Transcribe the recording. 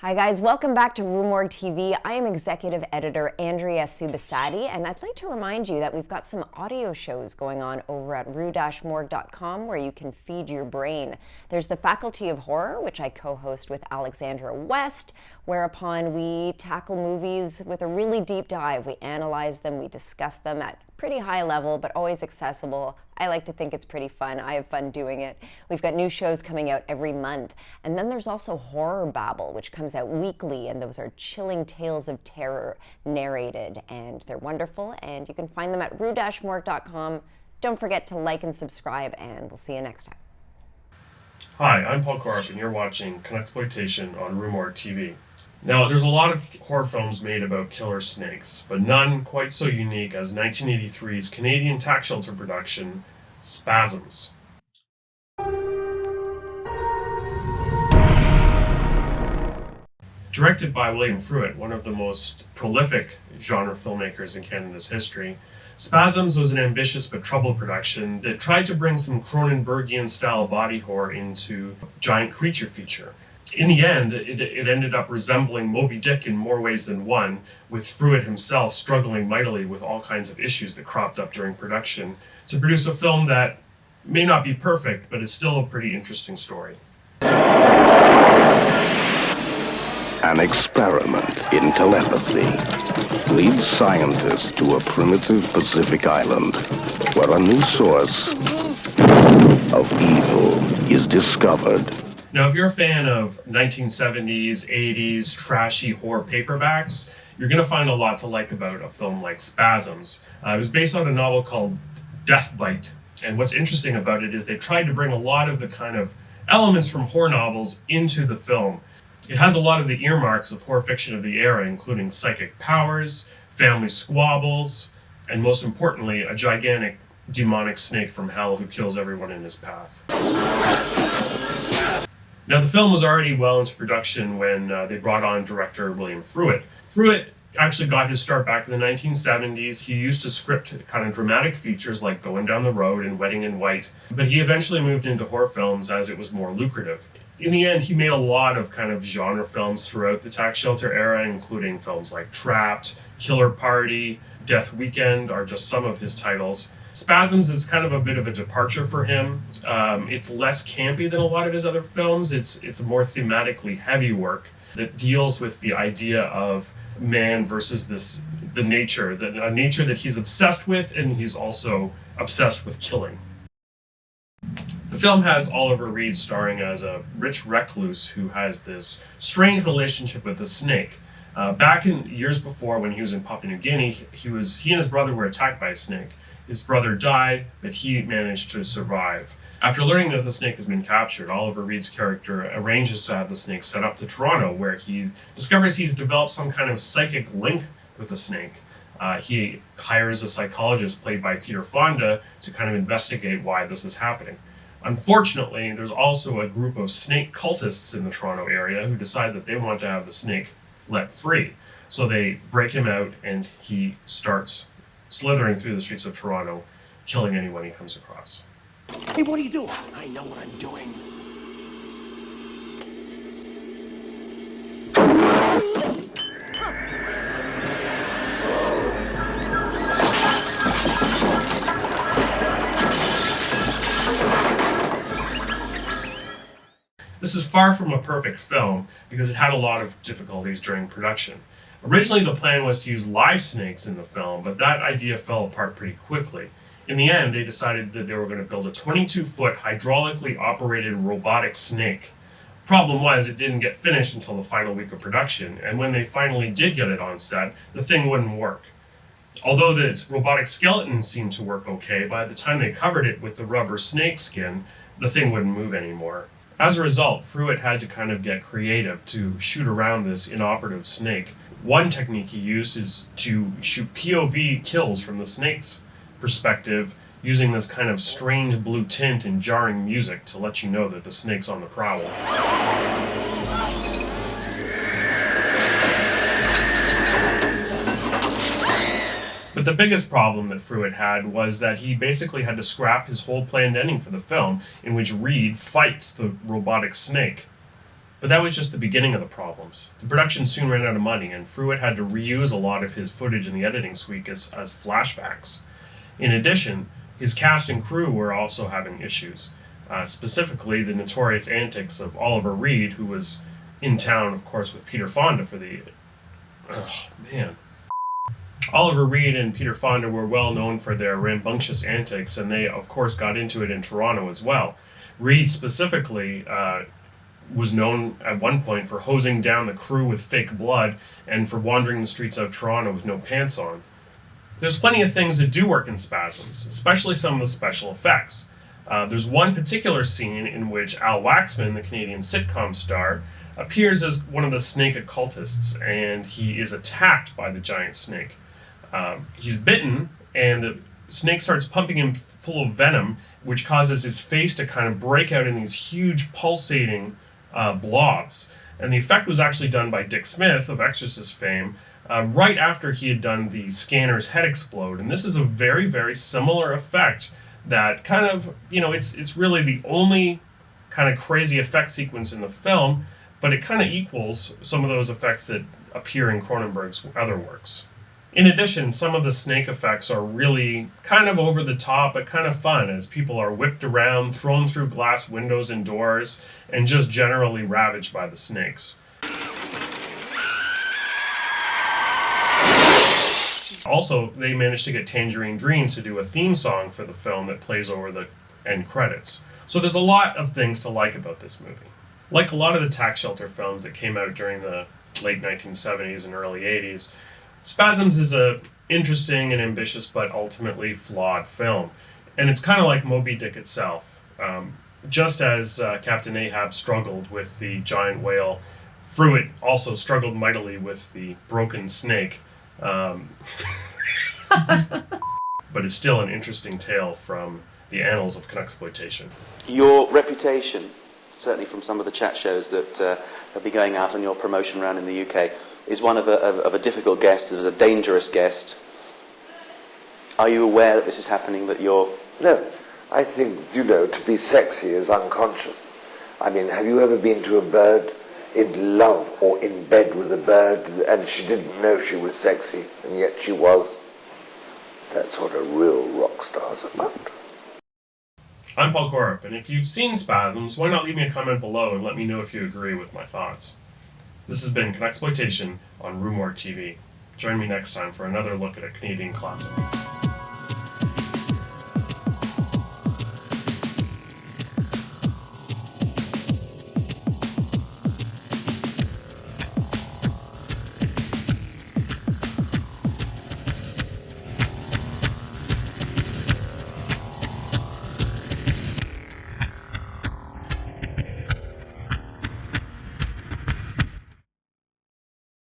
Hi guys, welcome back to RUE MORGUE TV. I am executive editor Andrea Subasati, and I'd like to remind you that we've got some audio shows going on over at RUE-MORGUE.com where you can feed your brain. There's the Faculty of Horror, which I co-host with Alexandra West, whereupon we tackle movies with a really deep dive. We analyze them, we discuss them at pretty high level, but always accessible. I like to think it's pretty fun. I have fun doing it. We've got new shows coming out every month. And then there's also Horror Babble, which comes out weekly, and those are chilling tales of terror narrated, and they're wonderful, and you can find them at RUE-MORGUE.com. Don't forget to like and subscribe, and we'll see you next time. Hi, I'm Paul Corupe, and you're watching Conexploitation on RUE MORGUE TV. Now, there's a lot of horror films made about killer snakes, but none quite so unique as 1983's Canadian tax shelter production, Spasms. Directed by William Fruet, one of the most prolific genre filmmakers in Canada's history, Spasms was an ambitious but troubled production that tried to bring some Cronenbergian-style body horror into a giant creature feature. In the end, it ended up resembling Moby Dick in more ways than one, with Fruet himself struggling mightily with all kinds of issues that cropped up during production to produce a film that may not be perfect, but is still a pretty interesting story. An experiment in telepathy leads scientists to a primitive Pacific island where a new source of evil is discovered. Now, if you're a fan of 1970s, 80s, trashy horror paperbacks, you're going to find a lot to like about a film like Spasms. It was based on a novel called Death Bite, and what's interesting about it is they tried to bring a lot of the kind of elements from horror novels into the film. It has a lot of the earmarks of horror fiction of the era, including psychic powers, family squabbles, and most importantly, a gigantic demonic snake from hell who kills everyone in his path. Now, the film was already well into production when they brought on director William Fruet. Fruet actually got his start back in the 1970s. He used to script kind of dramatic features like Going Down the Road and Wedding in White, but he eventually moved into horror films as it was more lucrative. In the end, he made a lot of kind of genre films throughout the tax shelter era, including films like Trapped, Killer Party, Death Weekend are just some of his titles. Spasms is kind of a bit of a departure for him. It's less campy than a lot of his other films. It's a more thematically heavy work that deals with the idea of man versus the nature, a nature that he's obsessed with, and he's also obsessed with killing. The film has Oliver Reed starring as a rich recluse who has this strange relationship with a snake. Back in years before, when he was in Papua New Guinea, he and his brother were attacked by a snake. His brother died, but he managed to survive. After learning that the snake has been captured, Oliver Reed's character arranges to have the snake sent up to Toronto, where he discovers he's developed some kind of psychic link with the snake. He hires a psychologist played by Peter Fonda to kind of investigate why this is happening. Unfortunately, there's also a group of snake cultists in the Toronto area who decide that they want to have the snake let free. So they break him out, and he starts slithering through the streets of Toronto, killing anyone he comes across. Hey, what are you doing? I know what I'm doing. This is far from a perfect film because it had a lot of difficulties during production. Originally, the plan was to use live snakes in the film, but that idea fell apart pretty quickly. In the end, they decided that they were going to build a 22-foot hydraulically operated robotic snake. Problem was, it didn't get finished until the final week of production, and when they finally did get it on set, the thing wouldn't work. Although the robotic skeleton seemed to work okay, by the time they covered it with the rubber snake skin, the thing wouldn't move anymore. As a result, Fruet had to kind of get creative to shoot around this inoperative snake. One technique he used is to shoot POV kills from the snake's perspective using this kind of strange blue tint and jarring music to let you know that the snake's on the prowl. But the biggest problem that Fruet had was that he basically had to scrap his whole planned ending for the film, in which Reed fights the robotic snake. But that was just the beginning of the problems. The production soon ran out of money, and Fruet had to reuse a lot of his footage in the editing suite as flashbacks. In addition, his cast and crew were also having issues, specifically the notorious antics of Oliver Reed, who was in town, of course, with Peter Fonda for the... Oh, man. Oliver Reed and Peter Fonda were well known for their rambunctious antics, and they, of course, got into it in Toronto as well. Reed specifically was known at one point for hosing down the crew with fake blood and for wandering the streets of Toronto with no pants on. There's plenty of things that do work in Spasms, especially some of the special effects. There's one particular scene in which Al Waxman, the Canadian sitcom star, appears as one of the snake occultists, and he is attacked by the giant snake. He's bitten, and the snake starts pumping him full of venom, which causes his face to kind of break out in these huge pulsating blobs. And the effect was actually done by Dick Smith of Exorcist fame right after he had done the scanner's head explode. And this is a very, very similar effect that kind of, it's really the only kind of crazy effect sequence in the film, but it kind of equals some of those effects that appear in Cronenberg's other works. In addition, some of the snake effects are really kind of over the top, but kind of fun, as people are whipped around, thrown through glass windows and doors, and just generally ravaged by the snakes. Also, they managed to get Tangerine Dream to do a theme song for the film that plays over the end credits. So there's a lot of things to like about this movie. Like a lot of the tax shelter films that came out during the late 1970s and early 80s, Spasms is a interesting and ambitious but ultimately flawed film. And it's kind of like Moby Dick itself. Just as Captain Ahab struggled with the giant whale, Fruet also struggled mightily with the broken snake. But it's still an interesting tale from the annals of Canucksploitation. Your reputation, certainly from some of the chat shows that have been going out on your promotion round in the UK, is one of a difficult guest, as a dangerous guest. Are you aware that this is happening, that you're... No, I think, to be sexy is unconscious. I mean, have you ever been to a bird in love or in bed with a bird and she didn't know she was sexy and yet she was? That's what a real rock star's about. I'm Paul Corupe, and if you've seen Spasms, why not leave me a comment below and let me know if you agree with my thoughts. This has been Canucksploitation on RUE MORGUE TV. Join me next time for another look at a Canadian classic.